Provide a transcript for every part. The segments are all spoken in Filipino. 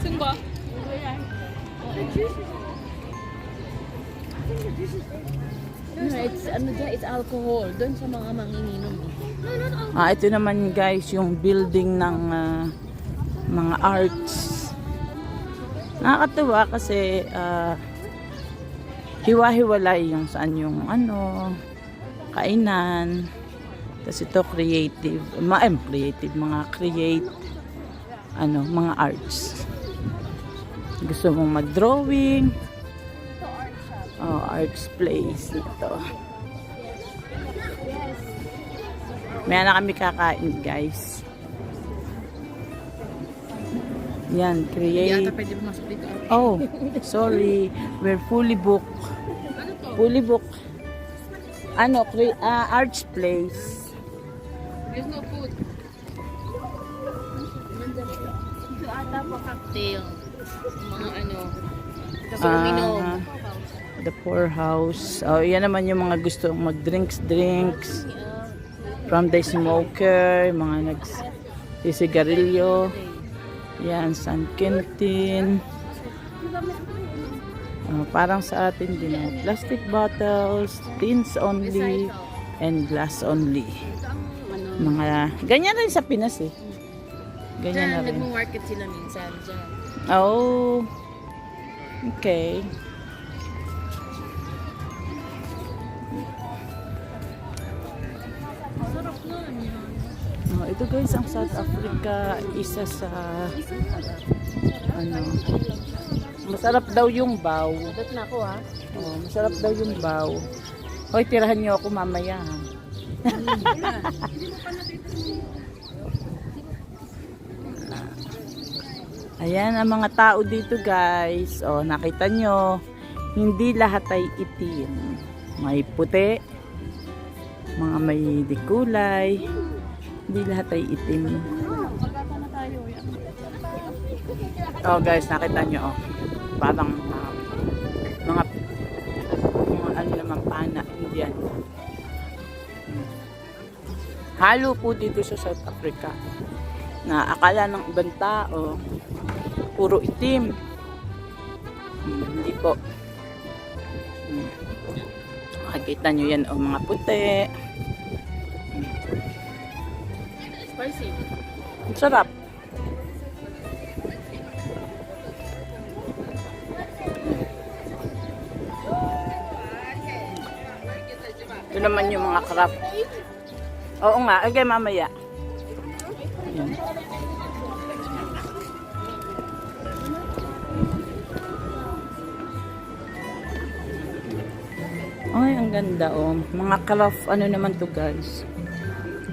Zumba. No, it's alcohol. Doon sa mga manginginom. Ito naman guys, yung building ng mga arts. Nakakatuwa kasi hiwa-hiwalay yung saan yung kainan. Tapos ito creative, mga mga arts. Gusto mong mag-drawing. Arts place ito. May na kami kakain guys. Yan, create. Yata pwede pumasok dito. Oh, sorry. We're fully booked. Ano to? Fully booked. Arts place. There's no food. Ito ata pa cocktail. Mga Kasi uminom. The poorhouse. Oh, yan naman yung mga gusto mag-drinks. From the smoker, mga nagsisigarilyo. Yan, San Quintin. Parang sa atin din. Plastic bottles, tins only, and glass only. Ganyan rin sa Pinas eh. Ganyan na rin. Nagmo-market sila minsan dyan. Oh, okay. Sarap na. Ito guys, ang South Africa, isa sa masarap daw yung baw. Udat na ako ha. Masarap daw yung baw. Hoy, tirahan niyo ako mamaya ha. Ayan ang mga tao dito guys. Nakita nyo, hindi lahat ay itim. May puti, mga may dikulay. Hindi lahat ay itim. Guys, nakita nyo parang mga naman pana, Indian. Halo po dito sa South Africa na akala ng ibang tao puro itim. Hindi po. Makikita nyo yan mga puti. Spicy. Ang sarap. Ito naman yung mga craft. Oo nga, okay mamaya. Ayan. Ay, ang ganda Mga craft, naman to guys.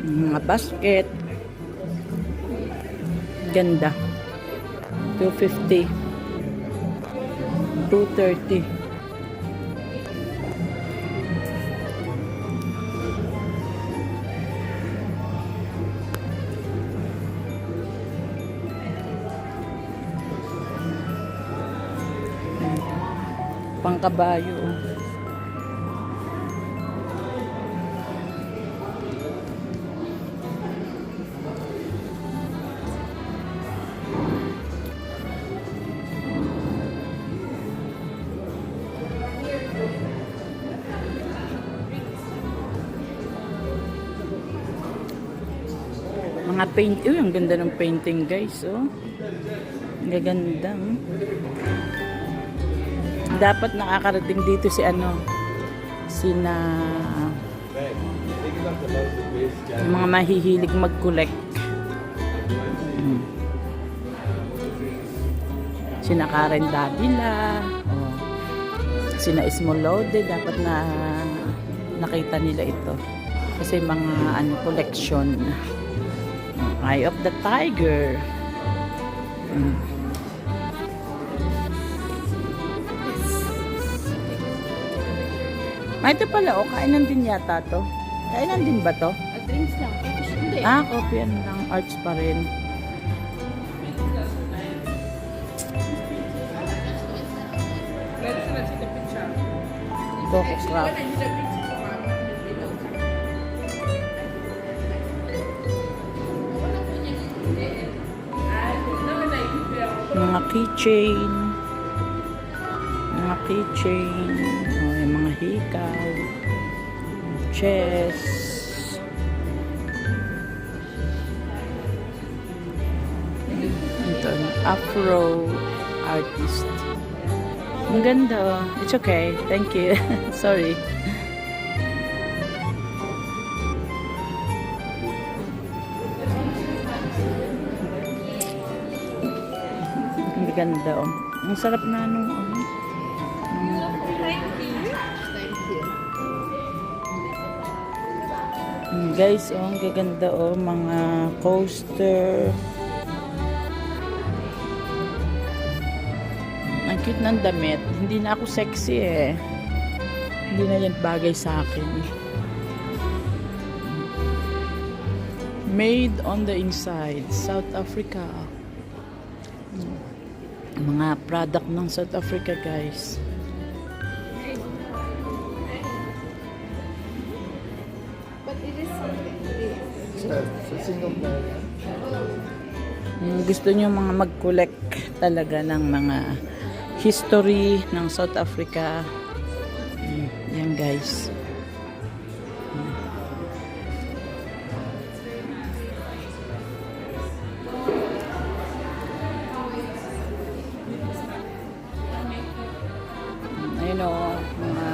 Mga basket. Ganda. 250. 230. Pangkabayo. Mga paint. Ang ganda ng painting guys. Ang gaganda. Dapat nakakarating dito sina mga mahihilig mag-collect. Sina Karen Davila, sina Ismolode, dapat na nakita nila ito. Kasi mga collection. Eye of the Tiger. Ito pala, kainan din yata to. Kainan din ba to? Drinks lang. Hindi. Coffee lang. Arts pa rin. Coco Craft. Mga keychain. Mga keychain. O, yung mga hikaw. Chess. Ito, afro artist. Ang ganda. It's okay. Thank you. Sorry. Ang ganda, oh. Ang sarap na nung, guys, oh, ang gaganda, oh. Mga coaster. Ang cute ng damit. Hindi na ako sexy, eh. Hindi na yan bagay sa akin. Made on the inside, South Africa. Mga product ng South Africa, guys. But it is Sa Singapore. Gusto nyo mga mag-collect talaga ng mga history ng South Africa. Yan, guys. Ayun o, mga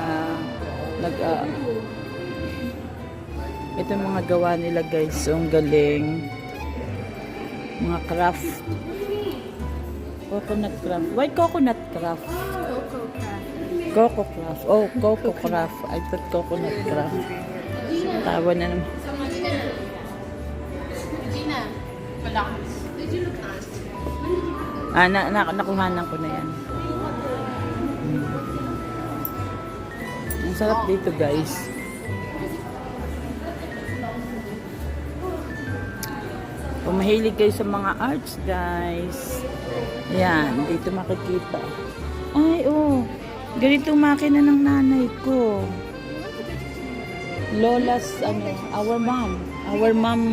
ito yung mga gawa nila, guys. So, ang galing. Mga craft. Coconut craft. Why coconut craft? Coco craft. Coco craft. Oh, coco craft. I thought coconut craft. Tawa na naman. Gina, did you look at? Nakuhanan ko na yan. Ang sarap dito, guys. Kung mahilig kayo sa mga arts, guys. Yan, dito makikita. Ay, oh. Ganito makina ng nanay ko. Lola's, our mom. Our mom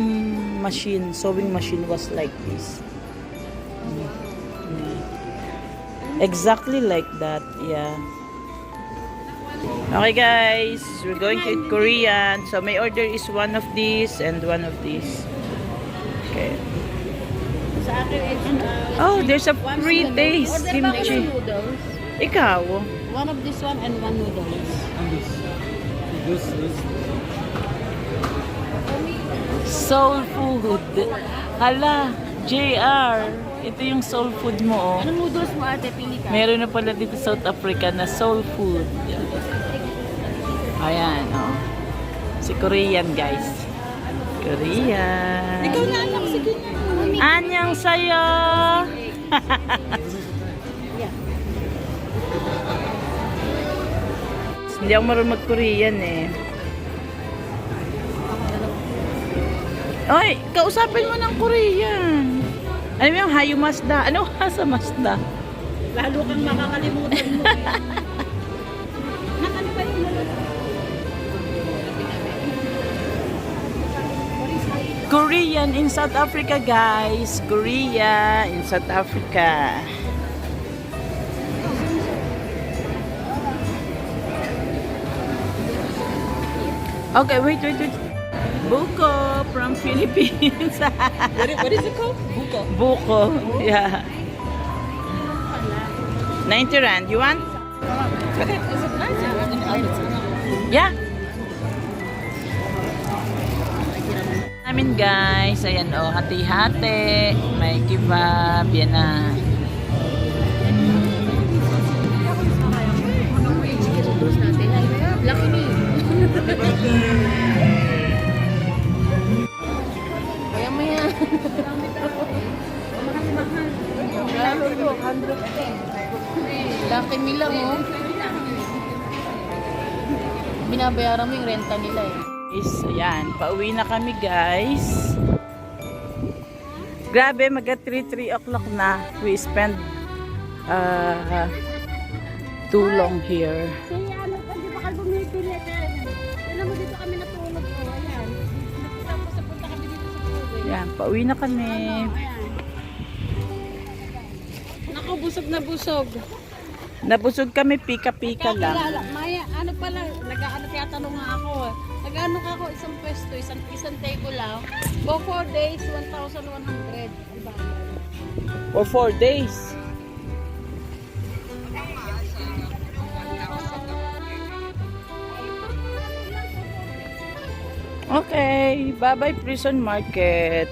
machine, sewing machine was like this. Exactly like that, yeah. Okay, guys. We're going to eat Korean. So, my order is one of these and one of these. Okay. Sa akin, it's, Oh, there's a free taste order ba ako ng kimchi. noodles? Ikaw? One of this one and one noodles. Soul food. Hala, JR. Ito yung soul food mo, oh. Anong noodles mo, ate? Pili ka. Meron na pala dito sa South Africa na soul food. Ayan, oh. Si Korean, guys. Korean. Ikaw na anak, sige na. Anyang sayo. Hindi ako marunong mag-Korean, eh. Oy, kausapin mo ng Korean. Ano yung Hayu Mazda? Ano sa Mazda? Lalo kang makakalimutan mo. Nakalimutan mo. Korean in South Africa, guys. Korea in South Africa. Okay, wait. Buko from Philippines. What is it called? Buko. Buko, yeah. 90 rand. You want? Yeah. Namin, guys. Ayan, oh, hati-hati. May kebab. Yan na. Lucky me. Kaya mo yan. Lalo to, 110. Lucky me lang, oh. Binabayaran mo yung renta nila, eh. Guys, ayan. Pauwi na kami, guys. Grabe, mag-3 o'clock na. We spend too long here. Kaya ano pa, di ba kayo bumipili? Alam mo, dito kami natulog po. Ayan. Tapos napunta kami dito sa pool. Ayan, pauwi na kami. Ayan. na busog. Nabusog kami, pika-pika lang. Kakilala, Maya, ano pala, nag-ano tiyatanong nga ako. Nag-ano ka ako, isang pwesto, isang table lang. Go 4 days, 1,100. Ang bayad. For 4 days. Okay, bye-bye Prison Market.